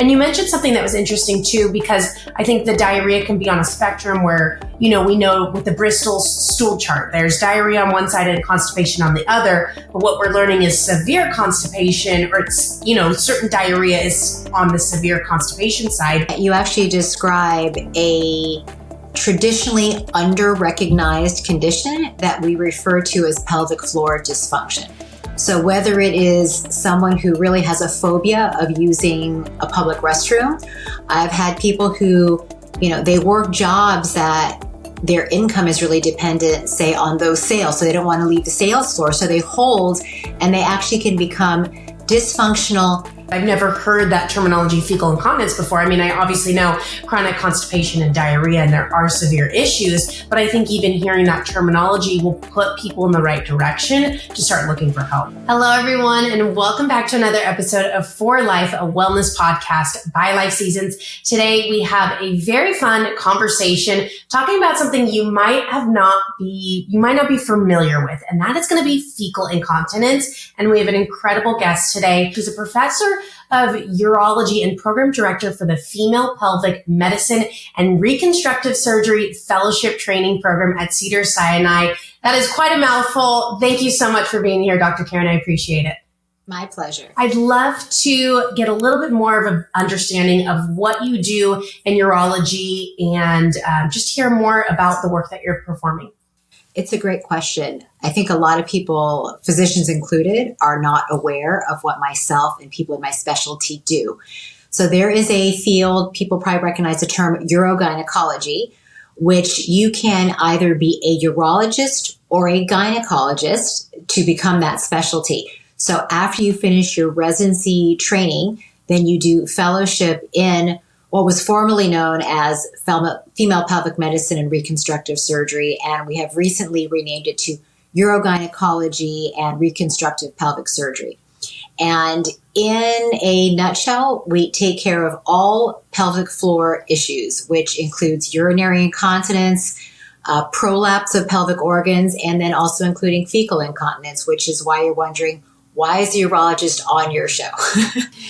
And you mentioned something that was interesting too, because I think the diarrhea can be on a spectrum where, we know with the Bristol stool chart, there's diarrhea on one side and constipation on the other. But what we're learning is severe constipation, or it's, certain diarrhea is on the severe constipation side. You actually describe a traditionally under-recognized condition that we refer to as pelvic floor dysfunction. So whether it is someone who really has a phobia of using a public restroom, I've had people who, they work jobs that their income is really dependent, say, on those sales. So they don't want to leave the sales floor. So they hold, and they actually can become dysfunctional. I've never heard that terminology, fecal incontinence, before. I obviously know chronic constipation and diarrhea, and there are severe issues, but I think even hearing that terminology will put people in the right direction to start looking for help. Hello, everyone, and welcome back to another episode of For Life, a wellness podcast by LifeSeasons. Today, we have a very fun conversation talking about something you might not be familiar with, and that is going to be fecal incontinence. And we have an incredible guest today who's a professor of urology and program director for the Female Pelvic Medicine and Reconstructive Surgery Fellowship Training Program at Cedars-Sinai. That is quite a mouthful. Thank you so much for being here, Dr. Karyn. I appreciate it. My pleasure. I'd love to get a little bit more of an understanding of what you do in urology and just hear more about the work that you're performing. It's a great question. I think a lot of people, physicians included, are not aware of what myself and people in my specialty do. So there is a field, people probably recognize the term urogynecology, which you can either be a urologist or a gynecologist to become that specialty. So after you finish your residency training, then you do fellowship in what was formerly known as Female Pelvic Medicine and Reconstructive Surgery, and we have recently renamed it to Urogynecology and Reconstructive Pelvic Surgery. And in a nutshell, we take care of all pelvic floor issues, which includes urinary incontinence, prolapse of pelvic organs, and then also including fecal incontinence, which is why you're wondering, why is the urologist on your show?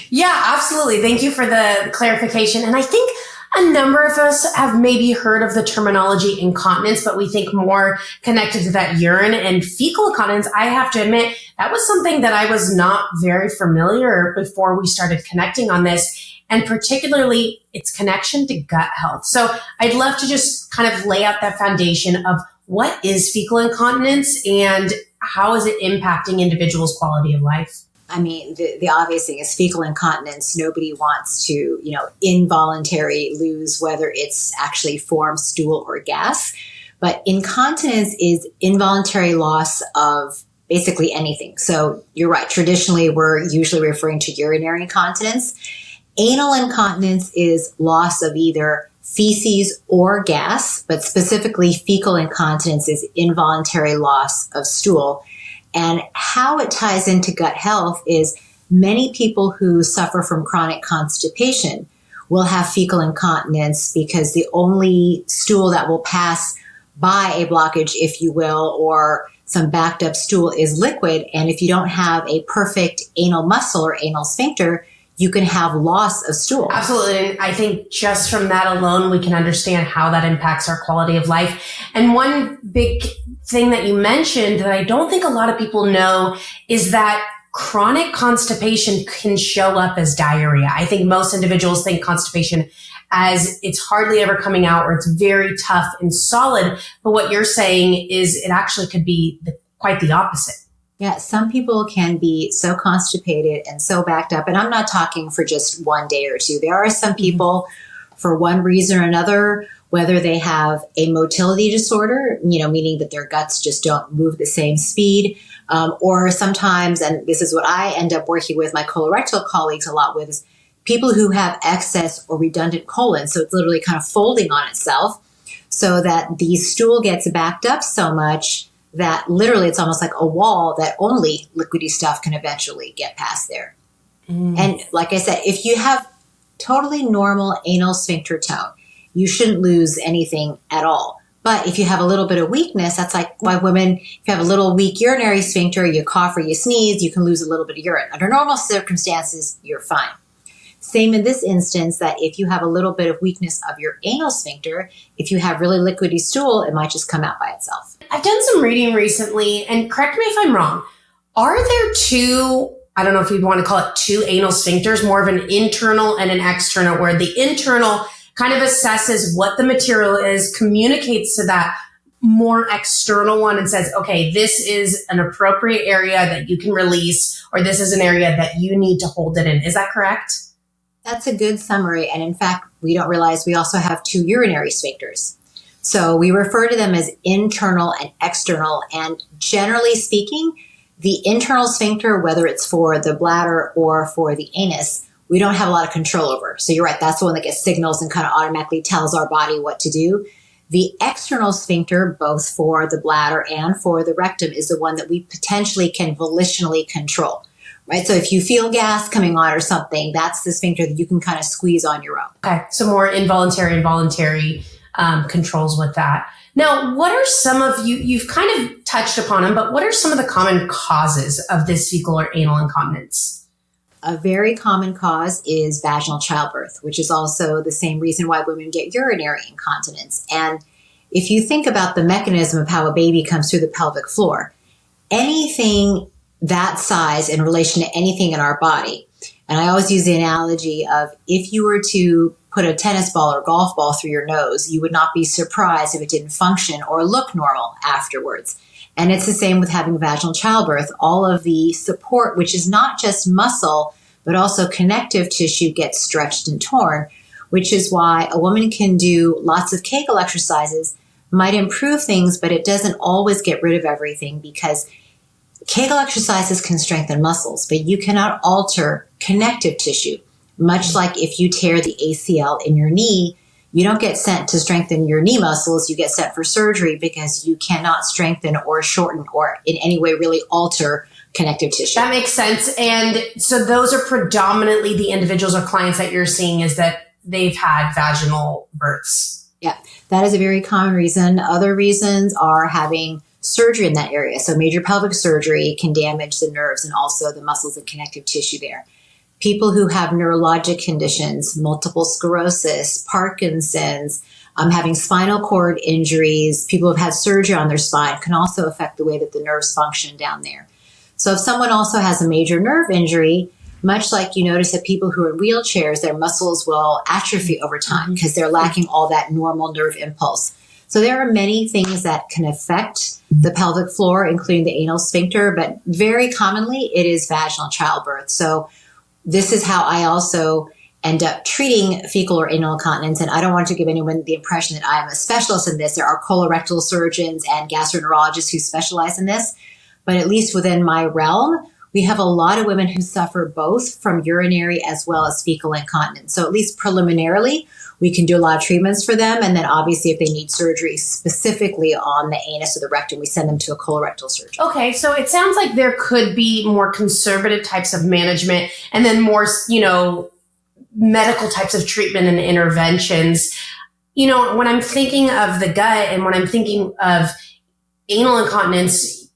Yeah, absolutely. Thank you for the clarification. And I think a number of us have maybe heard of the terminology incontinence, but we think more connected to that urine and fecal incontinence. I have to admit, that was something that I was not very familiar before we started connecting on this, and particularly its connection to gut health. So I'd love to just kind of lay out that foundation of what is fecal incontinence and how is it impacting individuals' quality of life? The obvious thing is fecal incontinence. Nobody wants to, involuntary lose, whether it's actually form, stool, or gas. But incontinence is involuntary loss of basically anything. So you're right. Traditionally, we're usually referring to urinary incontinence. Anal incontinence is loss of either feces or gas, but specifically fecal incontinence is involuntary loss of stool. And how it ties into gut health is many people who suffer from chronic constipation will have fecal incontinence because the only stool that will pass by a blockage, if you will, or some backed up stool is liquid. And if you don't have a perfect anal muscle or anal sphincter, you can have loss of stool. Absolutely. And I think just from that alone, we can understand how that impacts our quality of life. And one big thing that you mentioned that I don't think a lot of people know is that chronic constipation can show up as diarrhea. I think most individuals think constipation as it's hardly ever coming out or it's very tough and solid. But what you're saying is it actually could be quite the opposite. Yeah, some people can be so constipated and so backed up. And I'm not talking for just one day or two. There are some people, for one reason or another, whether they have a motility disorder, meaning that their guts just don't move the same speed, or sometimes, and this is what I end up working with my colorectal colleagues a lot with, is people who have excess or redundant colon. So it's literally kind of folding on itself so that the stool gets backed up so much that literally it's almost like a wall that only liquidy stuff can eventually get past there. And like I said, if you have totally normal anal sphincter tone, you shouldn't lose anything at all. But if you have a little bit of weakness, that's like why women, if you have a little weak urinary sphincter, you cough or you sneeze, you can lose a little bit of urine. Under normal circumstances, you're fine. Same in this instance, that if you have a little bit of weakness of your anal sphincter, if you have really liquidy stool, it might just come out by itself. I've done some reading recently, and correct me if I'm wrong. Are there two, I don't know if we want to call it two anal sphincters, more of an internal and an external, where the internal kind of assesses what the material is, communicates to that more external one and says, okay, this is an appropriate area that you can release, or this is an area that you need to hold it in. Is that correct? That's a good summary. And in fact, we don't realize we also have two urinary sphincters. So we refer to them as internal and external. And generally speaking, the internal sphincter, whether it's for the bladder or for the anus, we don't have a lot of control over. So you're right, that's the one that gets signals and kind of automatically tells our body what to do. The external sphincter, both for the bladder and for the rectum, is the one that we potentially can volitionally control, right? So if you feel gas coming on or something, that's the sphincter that you can kind of squeeze on your own. Okay, so more involuntary and voluntary controls with that. Now, what are some of you've kind of touched upon them, but what are some of the common causes of this fecal or anal incontinence? A very common cause is vaginal childbirth, which is also the same reason why women get urinary incontinence. And if you think about the mechanism of how a baby comes through the pelvic floor, anything that size in relation to anything in our body, and I always use the analogy of if you were to put a tennis ball or golf ball through your nose, you would not be surprised if it didn't function or look normal afterwards. And it's the same with having vaginal childbirth. All of the support, which is not just muscle, but also connective tissue, gets stretched and torn, which is why a woman can do lots of Kegel exercises, might improve things, but it doesn't always get rid of everything, because Kegel exercises can strengthen muscles, but you cannot alter connective tissue. Much like if you tear the ACL in your knee, you don't get sent to strengthen your knee muscles, you get sent for surgery because you cannot strengthen or shorten or in any way really alter connective tissue. That makes sense. And so those are predominantly the individuals or clients that you're seeing, is that they've had vaginal births. Yeah, that is a very common reason. Other reasons are having surgery in that area. So major pelvic surgery can damage the nerves and also the muscles and connective tissue there. People who have neurologic conditions, multiple sclerosis, Parkinson's, having spinal cord injuries, people who have had surgery on their spine can also affect the way that the nerves function down there. So if someone also has a major nerve injury, much like you notice that people who are in wheelchairs, their muscles will atrophy over time because they're lacking all that normal nerve impulse. So there are many things that can affect the pelvic floor, including the anal sphincter, but very commonly it is vaginal childbirth. So this is how I also end up treating fecal or anal incontinence. And I don't want to give anyone the impression that I'm a specialist in this. There are colorectal surgeons and gastroenterologists who specialize in this. But at least within my realm, we have a lot of women who suffer both from urinary as well as fecal incontinence. So at least preliminarily, we can do a lot of treatments for them. And then obviously if they need surgery specifically on the anus or the rectum, we send them to a colorectal surgeon. Okay, so it sounds like there could be more conservative types of management and then more, medical types of treatment and interventions. When I'm thinking of the gut and when I'm thinking of anal incontinence,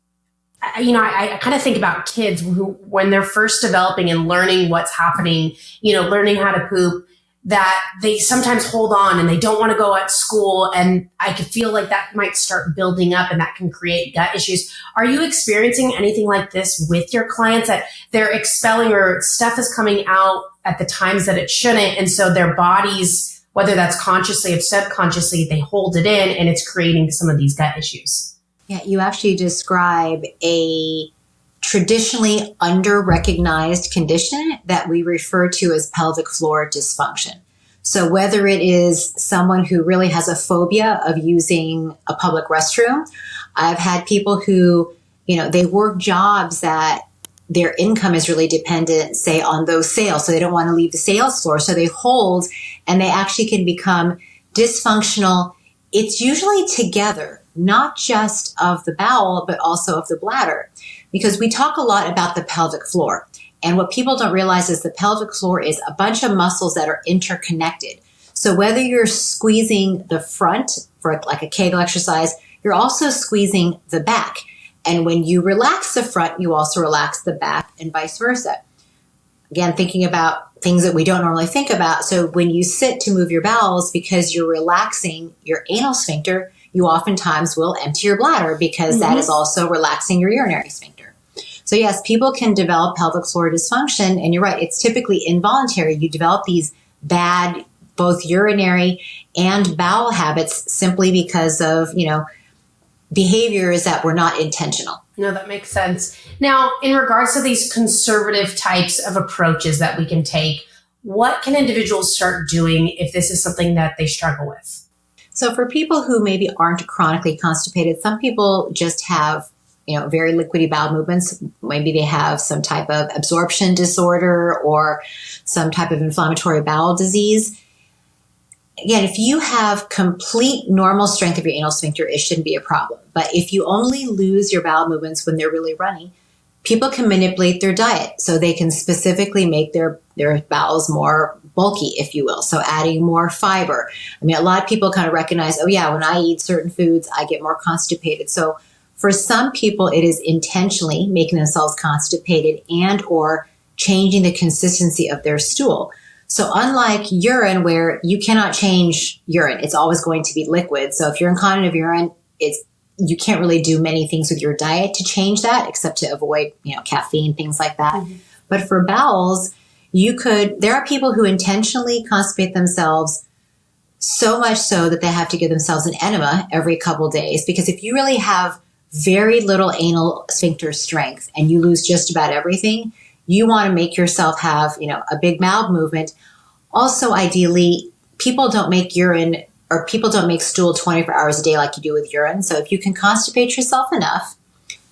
I kind of think about kids who, when they're first developing and learning what's happening, learning how to poop, that they sometimes hold on and they don't want to go at school. And I could feel like that might start building up and that can create gut issues. Are you experiencing anything like this with your clients, that they're expelling or stuff is coming out at the times that it shouldn't? And so their bodies, whether that's consciously or subconsciously, they hold it in and it's creating some of these gut issues. Yeah, you actually describe a traditionally under-recognized condition that we refer to as pelvic floor dysfunction. So whether it is someone who really has a phobia of using a public restroom, I've had people who, they work jobs that their income is really dependent, say, on those sales. So they don't want to leave the sales floor. So they hold, and they actually can become dysfunctional. It's usually together, not just of the bowel, but also of the bladder. Because we talk a lot about the pelvic floor. And what people don't realize is the pelvic floor is a bunch of muscles that are interconnected. So whether you're squeezing the front for like a Kegel exercise, you're also squeezing the back. And when you relax the front, you also relax the back and vice versa. Again, thinking about things that we don't normally think about. So when you sit to move your bowels, because you're relaxing your anal sphincter, you oftentimes will empty your bladder because that is also relaxing your urinary sphincter. So yes, people can develop pelvic floor dysfunction, and you're right, it's typically involuntary. You develop these bad, both urinary and bowel habits simply because of, behaviors that were not intentional. No, that makes sense. Now, in regards to these conservative types of approaches that we can take, what can individuals start doing if this is something that they struggle with? So for people who maybe aren't chronically constipated, some people just have, very liquidy bowel movements. Maybe they have some type of absorption disorder or some type of inflammatory bowel disease. Again, if you have complete normal strength of your anal sphincter, it shouldn't be a problem. But if you only lose your bowel movements when they're really runny, people can manipulate their diet so they can specifically make their bowels more bulky, if you will. So adding more fiber. I mean, a lot of people kind of recognize, when I eat certain foods, I get more constipated. So for some people, it is intentionally making themselves constipated and or changing the consistency of their stool. So unlike urine, where you cannot change urine, it's always going to be liquid. So if you're incontinent of urine, you can't really do many things with your diet to change that, except to avoid, caffeine, things like that. Mm-hmm. But for bowels, there are people who intentionally constipate themselves so much so that they have to give themselves an enema every couple days. Because if you really have very little anal sphincter strength and you lose just about everything, you want to make yourself have, a big bowel movement. Also, ideally, people don't make urine or people don't make stool 24 hours a day like you do with urine. So if you can constipate yourself enough,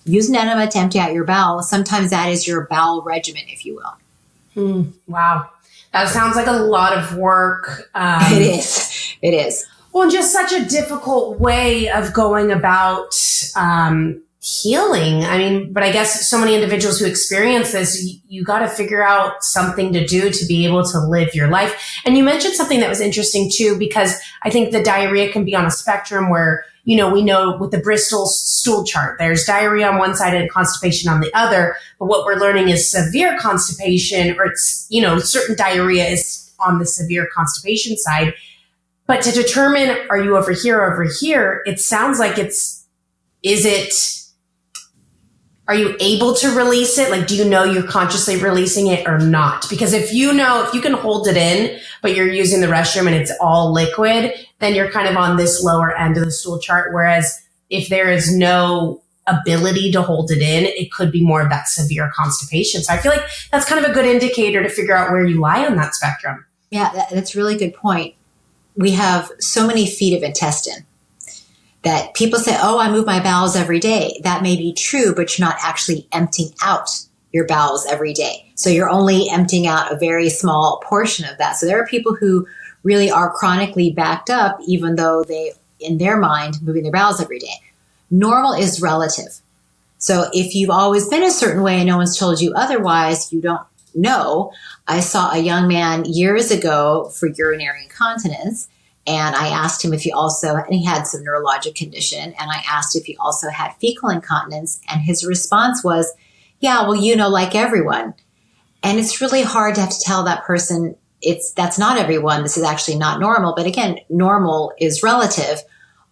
use an enema to empty out your bowel. Sometimes that is your bowel regimen, if you will. Wow. That sounds like a lot of work. It is. Well, just such a difficult way of going about healing. I mean, but I guess so many individuals who experience this, you got to figure out something to do to be able to live your life. And you mentioned something that was interesting too, because I think the diarrhea can be on a spectrum where, we know with the Bristol stool chart, there's diarrhea on one side and constipation on the other. But what we're learning is severe constipation, or it's, certain diarrhea is on the severe constipation side. But to determine, are you over here, it sounds like are you able to release it? Like, do you know you're consciously releasing it or not? Because if you can hold it in, but you're using the restroom and it's all liquid, then you're kind of on this lower end of the stool chart. Whereas if there is no ability to hold it in, it could be more of that severe constipation. So I feel like that's kind of a good indicator to figure out where you lie on that spectrum. Yeah, that's a really good point. We have so many feet of intestine that people say, I move my bowels every day. That may be true, but you're not actually emptying out your bowels every day. So you're only emptying out a very small portion of that. So there are people who really are chronically backed up, even though they, in their mind, moving their bowels every day. Normal is relative. So if you've always been a certain way and no one's told you otherwise, you don't know. I saw a young man years ago for urinary incontinence. And I asked him if he had some neurologic condition, and I asked if he also had fecal incontinence, and his response was, like everyone. And it's really hard to have to tell that person that's not everyone. This is actually not normal. But again, normal is relative.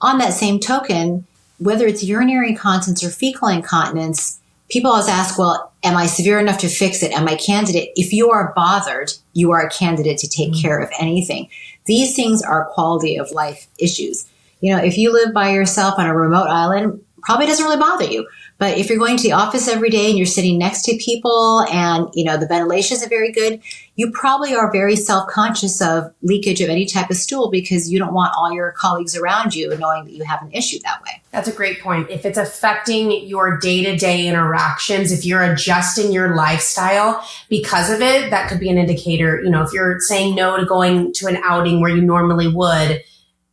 On that same token, whether it's urinary incontinence or fecal incontinence, people always ask, am I severe enough to fix it? Am I candidate? If you are bothered, you are a candidate to take care of anything. These things are quality of life issues. If you live by yourself on a remote island, probably doesn't really bother you. But if you're going to the office every day and you're sitting next to people and, the ventilation isn't very good, you probably are very self-conscious of leakage of any type of stool because you don't want all your colleagues around you knowing that you have an issue that way. That's a great point. If it's affecting your day-to-day interactions, if you're adjusting your lifestyle because of it, that could be an indicator. If you're saying no to going to an outing where you normally would,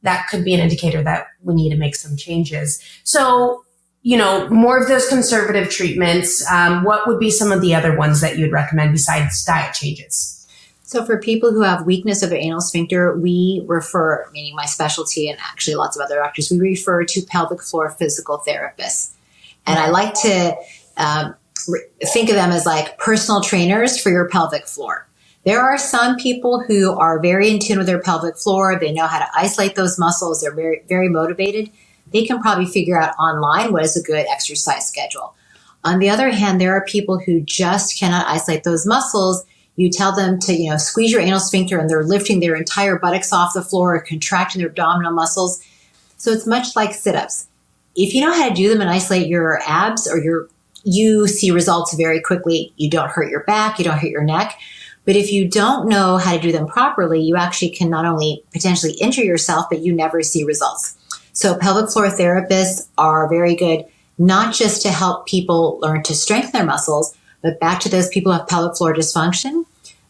that could be an indicator that we need to make some changes. So, more of those conservative treatments, what would be some of the other ones that you would recommend besides diet changes? So for people who have weakness of their anal sphincter, we refer, meaning my specialty and actually lots of other doctors, we refer to pelvic floor physical therapists. And I like to think of them as like personal trainers for your pelvic floor. There are some people who are very in tune with their pelvic floor. They know how to isolate those muscles. They're very, very motivated. They can probably figure out online what is a good exercise schedule. On the other hand, there are people who just cannot isolate those muscles. You tell them to, squeeze your anal sphincter and they're lifting their entire buttocks off the floor, contracting their abdominal muscles. So it's much like sit-ups. If you know how to do them and isolate your abs you see results very quickly. You don't hurt your back, you don't hurt your neck. But if you don't know how to do them properly, you actually can not only potentially injure yourself, but you never see results. So pelvic floor therapists are very good, not just to help people learn to strengthen their muscles, but back to those people who have pelvic floor dysfunction.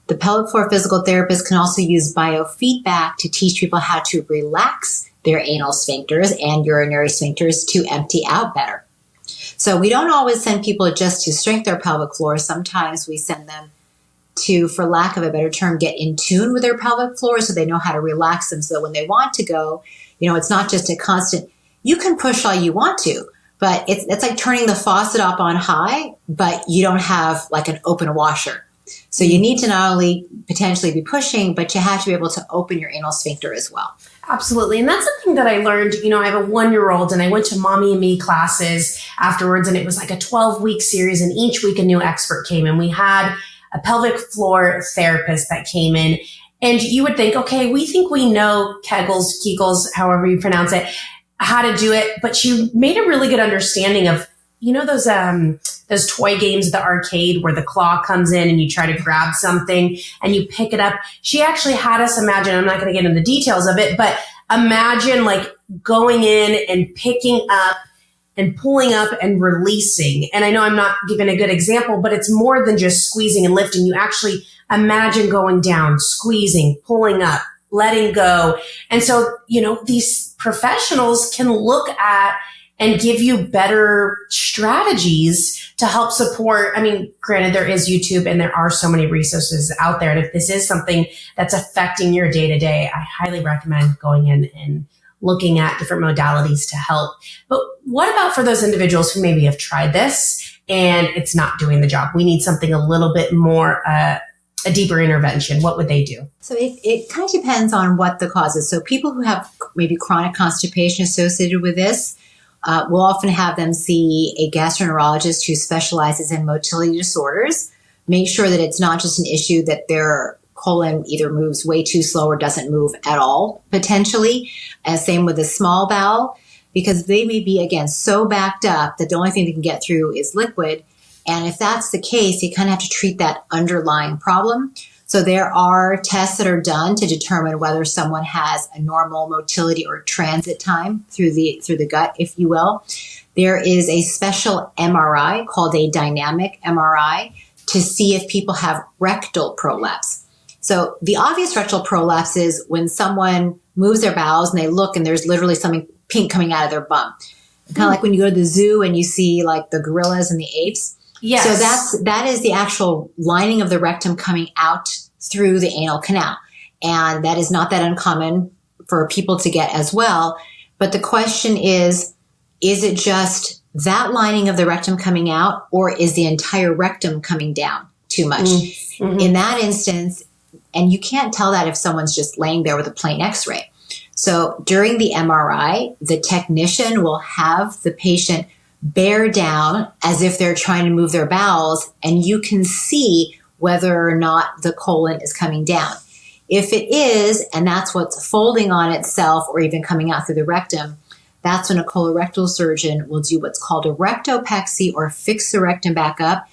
The pelvic floor physical therapist can also use biofeedback to teach people how to relax their anal sphincters and urinary sphincters to empty out better. So we don't always send people just to strengthen their pelvic floor. Sometimes we send them to, for lack of a better term, get in tune with their pelvic floor so they know how to relax them so that when they want to go, it's not just a constant, you can push all you want to, but it's like turning the faucet up on high, but you don't have like an open washer. So you need to not only potentially be pushing, but you have to be able to open your anal sphincter as well. Absolutely. And that's something that I learned. I have a 1-year-old and I went to Mommy and Me classes afterwards, and it was like a 12-week series, and each week a new expert came in. We had a pelvic floor therapist that came in, and you would think, okay, we think we know Kegels, however you pronounce it, how to do it. But she made a really good understanding of, those toy games at the arcade where the claw comes in and you try to grab something and you pick it up. She actually had us imagine, I'm not going to get into the details of it, but imagine like going in and picking up and pulling up and releasing. And I know I'm not giving a good example, but it's more than just squeezing and lifting. You actually imagine going down, squeezing, pulling up, letting go. And so, these professionals can look at and give you better strategies to help support. I mean, granted, there is YouTube and there are so many resources out there. And if this is something that's affecting your day to day, I highly recommend going in and looking at different modalities to help. But what about for those individuals who maybe have tried this and it's not doing the job? We need something a little bit more, a deeper intervention. What would they do? So it kind of depends on what the cause is. So people who have maybe chronic constipation associated with this, we'll often have them see a gastroenterologist who specializes in motility disorders. Make sure that it's not just an issue that their colon either moves way too slow or doesn't move at all, potentially. And same with the small bowel, because they may be, again, so backed up that the only thing they can get through is liquid. And if that's the case, you kind of have to treat that underlying problem. So there are tests that are done to determine whether someone has a normal motility or transit time through the gut, if you will. There is a special MRI called a dynamic MRI to see if people have rectal prolapse. So the obvious rectal prolapse is when someone moves their bowels and they look and there's literally something pink coming out of their bum. Kind of like when you go to the zoo and you see like the gorillas and the apes. Yes. So that is the actual lining of the rectum coming out through the anal canal. And that is not that uncommon for people to get as well. But the question is it just that lining of the rectum coming out, or is the entire rectum coming down too much? Mm-hmm. In that instance, and you can't tell that if someone's just laying there with a plain x-ray. So during the MRI, the technician will have the patient bear down as if they're trying to move their bowels, and you can see whether or not the colon is coming down. If it is, and that's what's folding on itself or even coming out through the rectum, that's when a colorectal surgeon will do what's called a rectopexy or fix the rectum back up.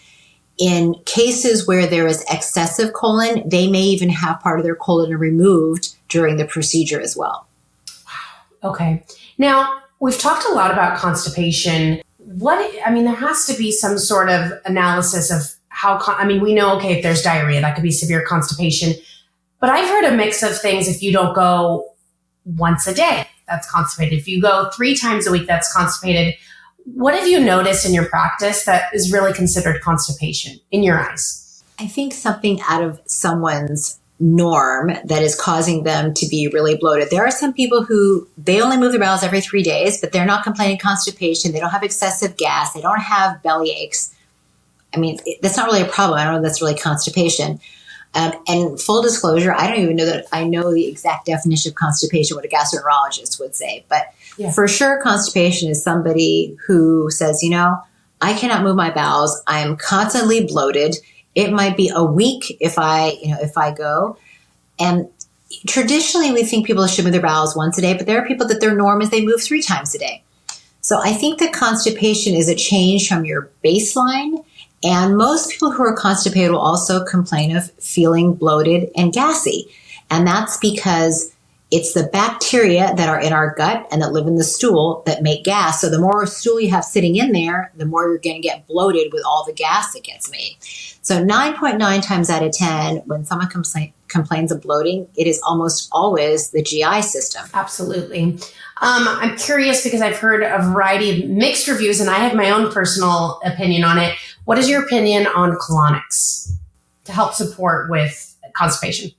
In cases where there is excessive colon, they may even have part of their colon removed during the procedure as well. Wow. Okay. Now, we've talked a lot about constipation. There has to be some sort of analysis of we know, okay, if there's diarrhea, that could be severe constipation. But I've heard a mix of things. If you don't go once a day, that's constipated. If you go 3 times a week, that's constipated. What have you noticed in your practice that is really considered constipation in your eyes? I think something out of someone's norm that is causing them to be really bloated. There are some people who they only move their bowels every 3 days, but they're not complaining constipation. They don't have excessive gas. They don't have belly aches. That's not really a problem. I don't know if that's really constipation. And full disclosure, I don't even know that I know the exact definition of constipation, what a gastroenterologist would say. But for sure, constipation is somebody who says, I cannot move my bowels. I'm constantly bloated. It might be a week if I go. And traditionally, we think people should move their bowels once a day, but there are people that their norm is they move 3 times a day. So I think that constipation is a change from your baseline. And most people who are constipated will also complain of feeling bloated and gassy. And that's because it's the bacteria that are in our gut and that live in the stool that make gas. So the more stool you have sitting in there, the more you're going to get bloated with all the gas that gets made. So 9.9 times out of 10, when someone complains of bloating, it is almost always the GI system. Absolutely. I'm curious because I've heard a variety of mixed reviews and I have my own personal opinion on it. What is your opinion on colonics to help support with constipation?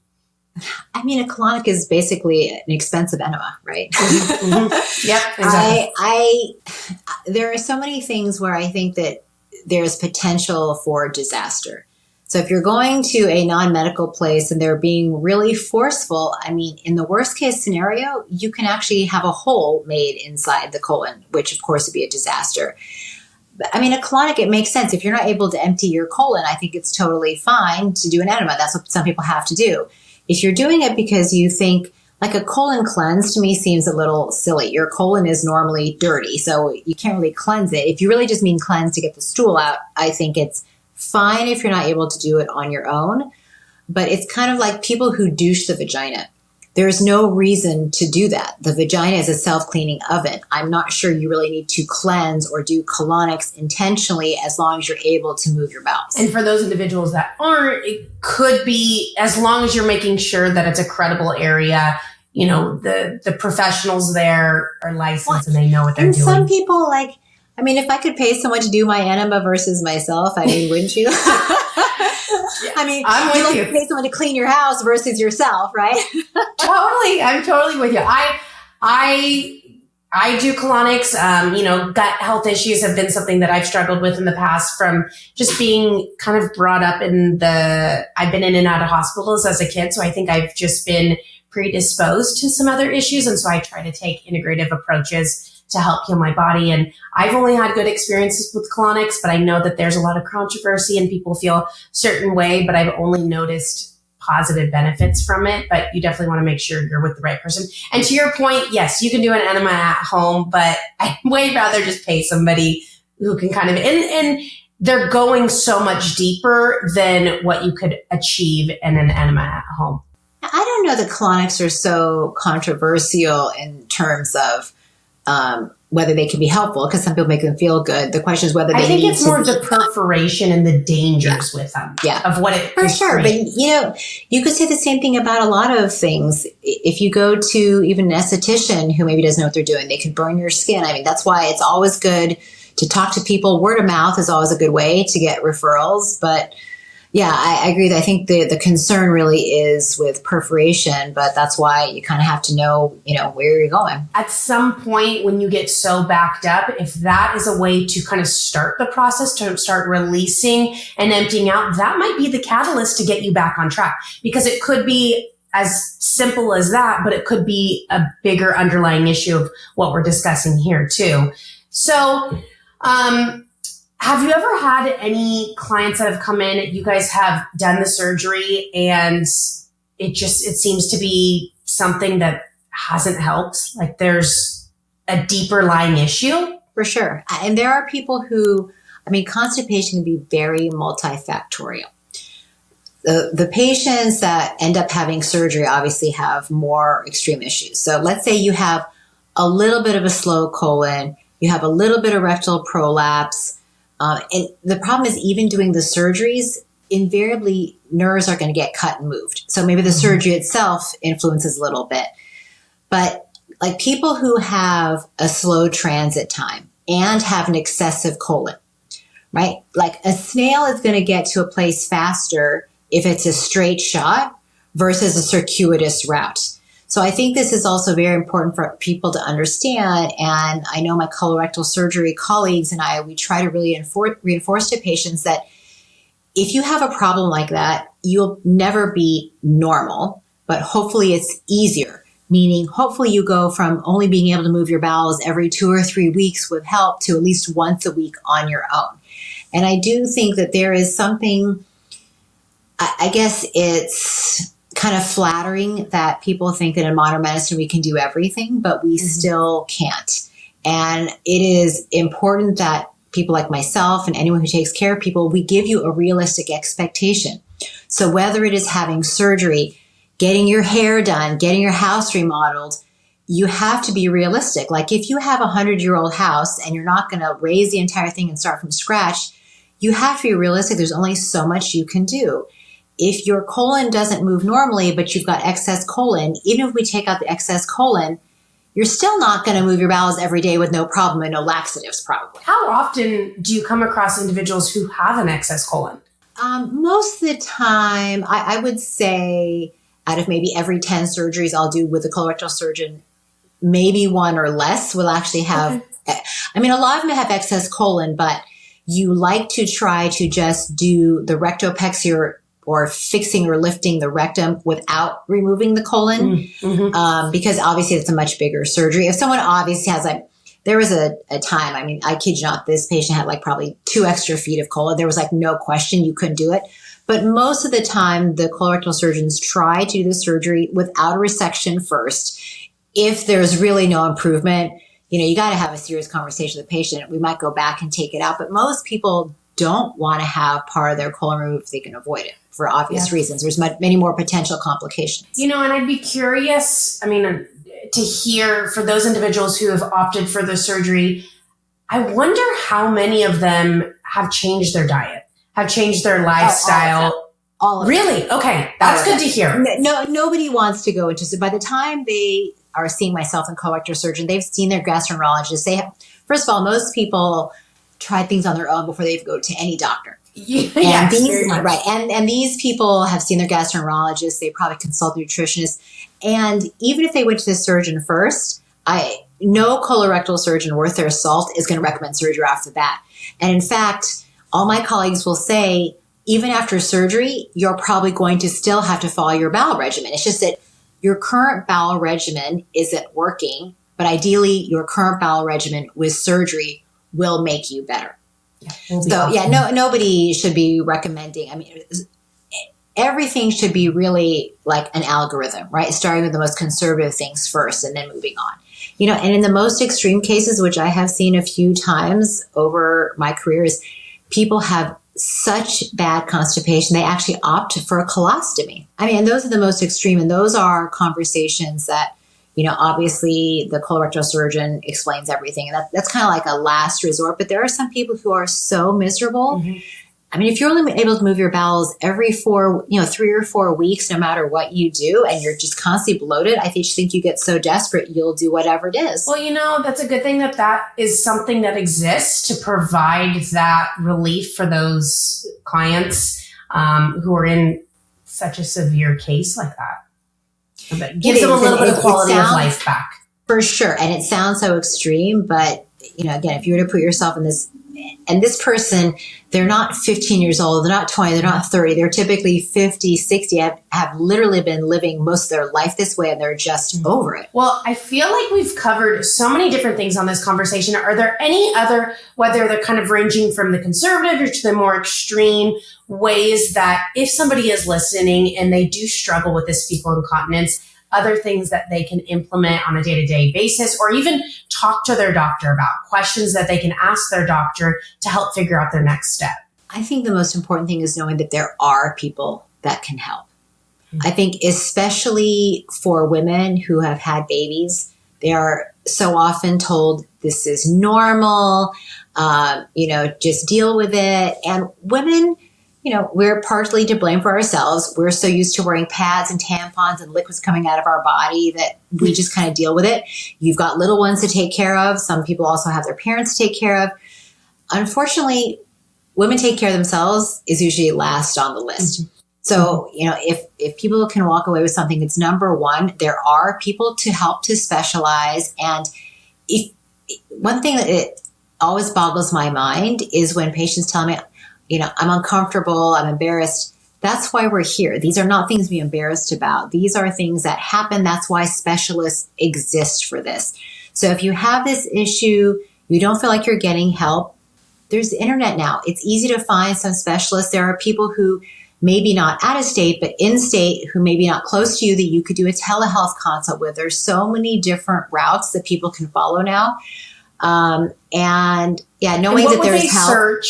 I mean, a colonic is basically an expensive enema, right? Mm-hmm. Yep, exactly. There are so many things where I think that there's potential for disaster. So if you're going to a non-medical place and they're being really forceful, I mean, in the worst case scenario, you can actually have a hole made inside the colon, which of course would be a disaster. But, I mean, a colonic, it makes sense. If you're not able to empty your colon, I think it's totally fine to do an enema. That's what some people have to do. If you're doing it because you think, like a colon cleanse to me seems a little silly. Your colon is normally dirty, so you can't really cleanse it. If you really just mean cleanse to get the stool out, I think it's fine if you're not able to do it on your own. But it's kind of like people who douche the vagina. There's no reason to do that. The vagina is a self-cleaning oven. I'm not sure you really need to cleanse or do colonics intentionally as long as you're able to move your bowels. And for those individuals that aren't, it could be as long as you're making sure that it's a credible area. The professionals there are licensed and they know what they're doing. Some people if I could pay someone to do my enema versus myself, I mean, wouldn't you? I mean, I'm with you. Pay someone to clean your house versus yourself, right? Totally. I'm totally with you. I do colonics. Gut health issues have been something that I've struggled with in the past from just being kind of brought up I've been in and out of hospitals as a kid. So I think I've just been predisposed to some other issues. And so I try to take integrative approaches to help heal my body. And I've only had good experiences with colonics, but I know that there's a lot of controversy and people feel a certain way, but I've only noticed positive benefits from it. But you definitely want to make sure you're with the right person. And to your point, yes, you can do an enema at home, but I'd way rather just pay somebody who can kind of, and they're going so much deeper than what you could achieve in an enema at home. I don't know that colonics are so controversial in terms of whether they can be helpful, because some people make them feel good. The question is whether they need to. I think it's more of the perforation and the dangers with them. Yeah. Of what it for sure. But you could say the same thing about a lot of things. If you go to even an esthetician who maybe doesn't know what they're doing, they could burn your skin. I mean, that's why it's always good to talk to people. Word of mouth is always a good way to get referrals. But yeah, I agree. I think the concern really is with perforation, but that's why you kind of have to know, where you're going. At some point when you get so backed up, if that is a way to kind of start the process, to start releasing and emptying out, that might be the catalyst to get you back on track, because it could be as simple as that, but it could be a bigger underlying issue of what we're discussing here too. So, have you ever had any clients that have come in, you guys have done the surgery and it seems to be something that hasn't helped? Like there's a deeper lying issue? For sure. And there are people who, constipation can be very multifactorial. The patients that end up having surgery obviously have more extreme issues. So let's say you have a little bit of a slow colon, you have a little bit of rectal prolapse, and the problem is even doing the surgeries, invariably nerves are going to get cut and moved. So maybe the surgery itself influences a little bit. But like people who have a slow transit time and have an excessive colon, right? Like a snail is going to get to a place faster if it's a straight shot versus a circuitous route. So I think this is also very important for people to understand. And I know my colorectal surgery colleagues and we try to really reinforce to patients that if you have a problem like that, you'll never be normal, but hopefully it's easier. Meaning, hopefully you go from only being able to move your bowels every 2 or 3 weeks with help to at least once a week on your own. And I do think that there is something, I guess it's kind of flattering that people think that in modern medicine we can do everything, but we still can't. And it is important that people like myself and anyone who takes care of people, we give you a realistic expectation. So whether it is having surgery, getting your hair done, getting your house remodeled, you have to be realistic. Like if you have a 100-year-old house and you're not going to raise the entire thing and start from scratch, you have to be realistic. There's only so much you can do. If your colon doesn't move normally, but you've got excess colon, even if we take out the excess colon, you're still not going to move your bowels every day with no problem and no laxatives probably. How often do you come across individuals who have an excess colon? Most of the time, I would say out of maybe every 10 surgeries I'll do with a colorectal surgeon, maybe one or less will actually have, I mean, a lot of them have excess colon, but you like to try to just do the rectopexy or fixing or lifting the rectum without removing the colon, because obviously it's a much bigger surgery. If someone obviously has there was a time, I mean, I kid you not, this patient had like probably 2 extra feet of colon. There was like no question you couldn't do it. But most of the time, the colorectal surgeons try to do the surgery without a resection first. If there's really no improvement, you got to have a serious conversation with the patient. We might go back and take it out, but most people don't want to have part of their colon removed if they can avoid it for obvious reasons. There's many more potential complications. And I'd be curious, to hear for those individuals who have opted for the surgery, I wonder how many of them have changed their diet, have changed their lifestyle. All of them. Really? Okay. That's good to hear. No, nobody wants to go into it. By the time they are seeing myself and colorectal surgeon, they've seen their gastroenterologist. First of all, most people try things on their own before they go to any doctor. And these people have seen their gastroenterologist. They probably consult a nutritionist. And even if they went to the surgeon first, no colorectal surgeon worth their salt is going to recommend surgery off the bat. And in fact, all my colleagues will say, even after surgery, you're probably going to still have to follow your bowel regimen. It's just that your current bowel regimen isn't working, but ideally your current bowel regimen with surgery will make you better. Nobody should be recommending. Everything should be really like an algorithm, right? Starting with the most conservative things first and then moving on. And in the most extreme cases, which I have seen a few times over my career, is people have such bad constipation, they actually opt for a colostomy. And those are the most extreme. And those are conversations that, obviously the colorectal surgeon explains everything. And that's kind of like a last resort. But there are some people who are so miserable. If you're only able to move your bowels every 3 or 4 weeks, no matter what you do, and you're just constantly bloated, I just think you get so desperate, you'll do whatever it is. Well, that's a good thing that is something that exists to provide that relief for those clients who are in such a severe case like that. But gives them a little bit of quality of life back. For sure. And it sounds so extreme, but, again, if you were to put yourself in this, and this person, they're not 15 years old, they're not 20, they're not 30, they're typically 50, 60, have literally been living most of their life this way, and they're just over it. Well, I feel like we've covered so many different things on this conversation. Are there any other, whether they're kind of ranging from the conservative or to the more extreme ways that if somebody is listening and they do struggle with this fecal incontinence, other things that they can implement on a day-to-day basis, or even talk to their doctor about, questions that they can ask their doctor to help figure out their next step? I think the most important thing is knowing that there are people that can help. I think especially for women who have had babies, they are so often told this is normal, just deal with it. And women, we're partly to blame for ourselves. We're so used to wearing pads and tampons and liquids coming out of our body that we just kind of deal with it. You've got little ones to take care of. Some people also have their parents to take care of. Unfortunately, women take care of themselves is usually last on the list. So, if people can walk away with something, it's number one, there are people to help to specialize. And one thing that it always boggles my mind is when patients tell me, I'm uncomfortable, I'm embarrassed. That's why we're here. These are not things to be embarrassed about. These are things that happen. That's why specialists exist for this. So if you have this issue, you don't feel like you're getting help, there's the internet now. It's easy to find some specialists. There are people who maybe not out of state, but in state, who maybe not close to you, that you could do a telehealth consult with. There's so many different routes that people can follow now. Knowing that there's help.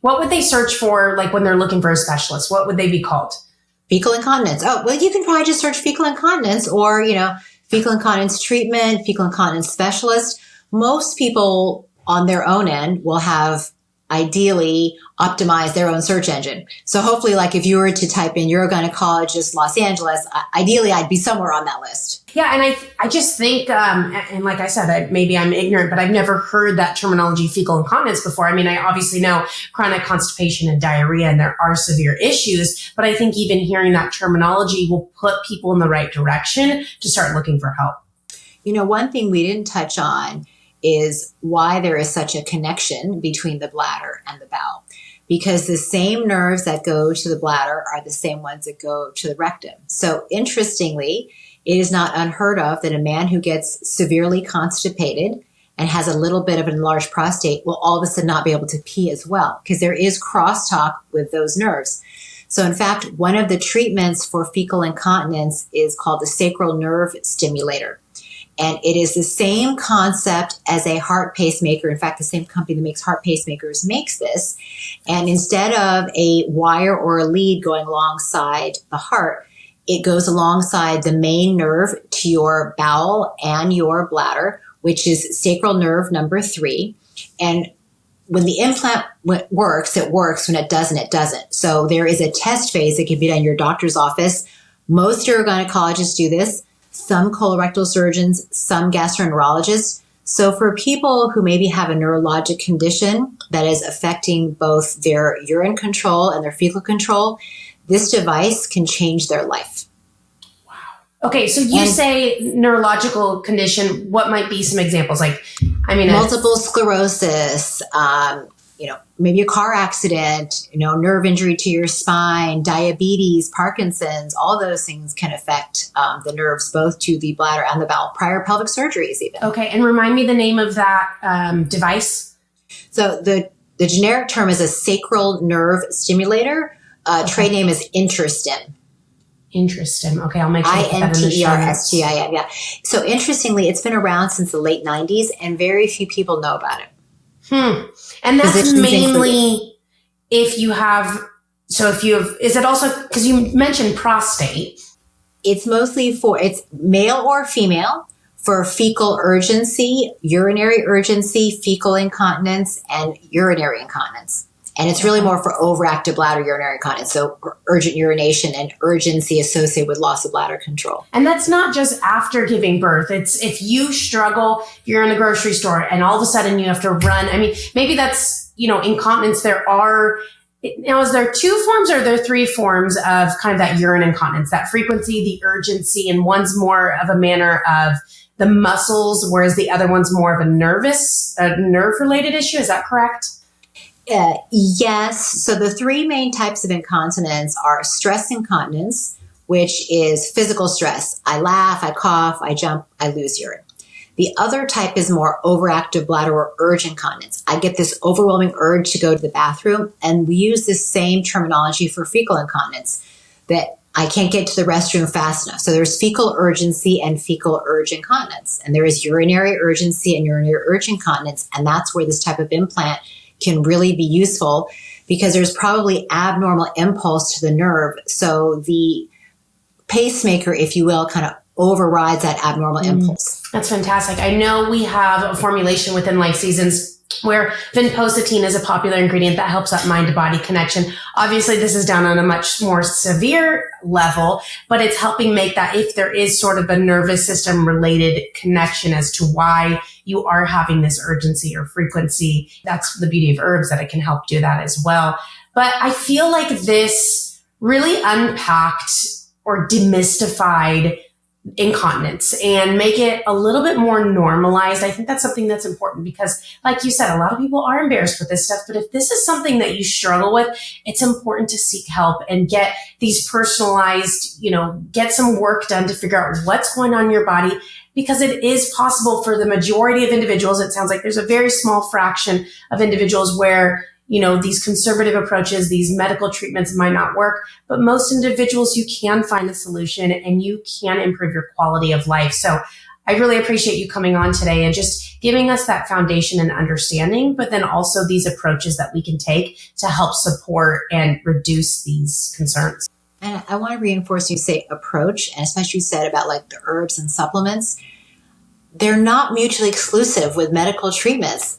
What would they search for, like when they're looking for a specialist? What would they be called? Fecal incontinence. Oh, well, you can probably just search fecal incontinence or, fecal incontinence treatment, fecal incontinence specialist. Most people on their own end will have ideally optimize their own search engine. So hopefully, like if you were to type in urogynecologist Los Angeles, ideally I'd be somewhere on that list. Yeah. And I just think, and like I said, maybe I'm ignorant, but I've never heard that terminology fecal incontinence before. I mean, I obviously know chronic constipation and diarrhea, and there are severe issues, but I think even hearing that terminology will put people in the right direction to start looking for help. One thing we didn't touch on is why there is such a connection between the bladder and the bowel. Because the same nerves that go to the bladder are the same ones that go to the rectum. So interestingly, it is not unheard of that a man who gets severely constipated and has a little bit of an enlarged prostate will all of a sudden not be able to pee as well, because there is crosstalk with those nerves. So in fact, one of the treatments for fecal incontinence is called the sacral nerve stimulator. And it is the same concept as a heart pacemaker. In fact, the same company that makes heart pacemakers makes this. And instead of a wire or a lead going alongside the heart, it goes alongside the main nerve to your bowel and your bladder, which is sacral nerve number 3. And when the implant works, it works. When it doesn't, it doesn't. So there is a test phase that can be done in your doctor's office. Most urogynecologists do this. Some colorectal surgeons, some gastroenterologists. So for people who maybe have a neurologic condition that is affecting both their urine control and their fecal control, this device can change their life. Wow. Okay, so you say neurological condition. What might be some examples? Multiple sclerosis, maybe a car accident, nerve injury to your spine, diabetes, Parkinson's, all those things can affect the nerves, both to the bladder and the bowel, prior pelvic surgeries even. Okay. And remind me the name of that device. So the generic term is a sacral nerve stimulator. Trade name is Intrastim. Intrastim. Okay. I'll make sure to put that in the show notes. Interastim. Yeah. So interestingly, it's been around since the late 90s and very few people know about it. And that's mainly if you have, is it also, because you mentioned prostate? It's mostly it's male or female for fecal urgency, urinary urgency, fecal incontinence, and urinary incontinence. And it's really more for overactive bladder urinary incontinence. So urgent urination and urgency associated with loss of bladder control. And that's not just after giving birth. It's if you struggle, you're in a grocery store and all of a sudden you have to run. I mean, maybe that's, incontinence. Is there 2 forms or are there 3 forms of kind of that urine incontinence, that frequency, the urgency, and one's more of a manner of the muscles, whereas the other one's more of a nerve-related issue. Is that correct? Yes. So the 3 main types of incontinence are stress incontinence, which is physical stress. I laugh, I cough, I jump, I lose urine. The other type is more overactive bladder or urge incontinence. I get this overwhelming urge to go to the bathroom, and we use this same terminology for fecal incontinence, that I can't get to the restroom fast enough. So there's fecal urgency and fecal urge incontinence, and there is urinary urgency and urinary urge incontinence, and that's where this type of implant can really be useful because there's probably abnormal impulse to the nerve. So the pacemaker, if you will, kind of overrides that abnormal impulse. That's fantastic. I know we have a formulation within LifeSeasons where vinpocetine is a popular ingredient that helps that mind-to-body connection. Obviously, this is done on a much more severe level, but it's helping make that if there is sort of a nervous system related connection as to why you are having this urgency or frequency. That's the beauty of herbs, that it can help do that as well. But I feel like this really unpacked or demystified incontinence and make it a little bit more normalized. I think that's something that's important because, like you said, a lot of people are embarrassed with this stuff. But if this is something that you struggle with, it's important to seek help and get these personalized, get some work done to figure out what's going on in your body, because it is possible for the majority of individuals. It sounds like there's a very small fraction of individuals where these conservative approaches, these medical treatments might not work, but most individuals, you can find a solution and you can improve your quality of life. So I really appreciate you coming on today and just giving us that foundation and understanding, but then also these approaches that we can take to help support and reduce these concerns. And I want to reinforce you say approach, and especially you said about like the herbs and supplements. They're not mutually exclusive with medical treatments.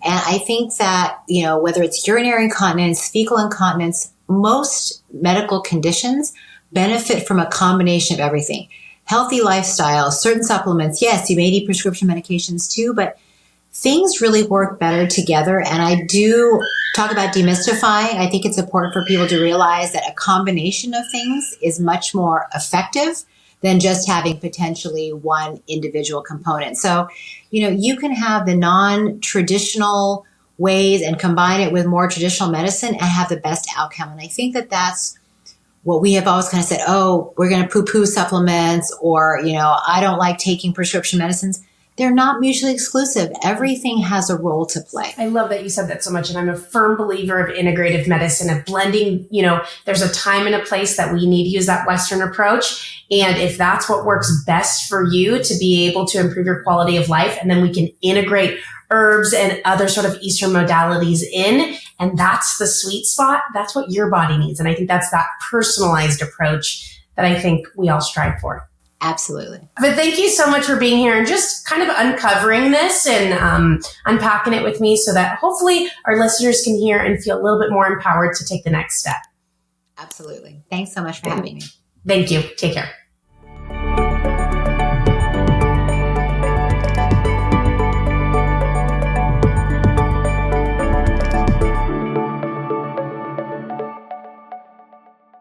And I think that, whether it's urinary incontinence, fecal incontinence, most medical conditions benefit from a combination of everything. Healthy lifestyle, certain supplements, yes, you may need prescription medications too, but things really work better together. And I do talk about demystifying. I think it's important for people to realize that a combination of things is much more effective than just having potentially one individual component. So, you can have the non-traditional ways and combine it with more traditional medicine and have the best outcome. And I think that that's what we have always kind of said, oh, we're going to poo-poo supplements, or, I don't like taking prescription medicines. They're not mutually exclusive. Everything has a role to play. I love that you said that so much. And I'm a firm believer of integrative medicine, of blending, there's a time and a place that we need to use that Western approach. And if that's what works best for you to be able to improve your quality of life, and then we can integrate herbs and other sort of Eastern modalities in, and that's the sweet spot, that's what your body needs. And I think that's that personalized approach that I think we all strive for. Absolutely. But thank you so much for being here and just kind of uncovering this and unpacking it with me so that hopefully our listeners can hear and feel a little bit more empowered to take the next step. Absolutely. Thanks so much for having me. Thank you. Take care.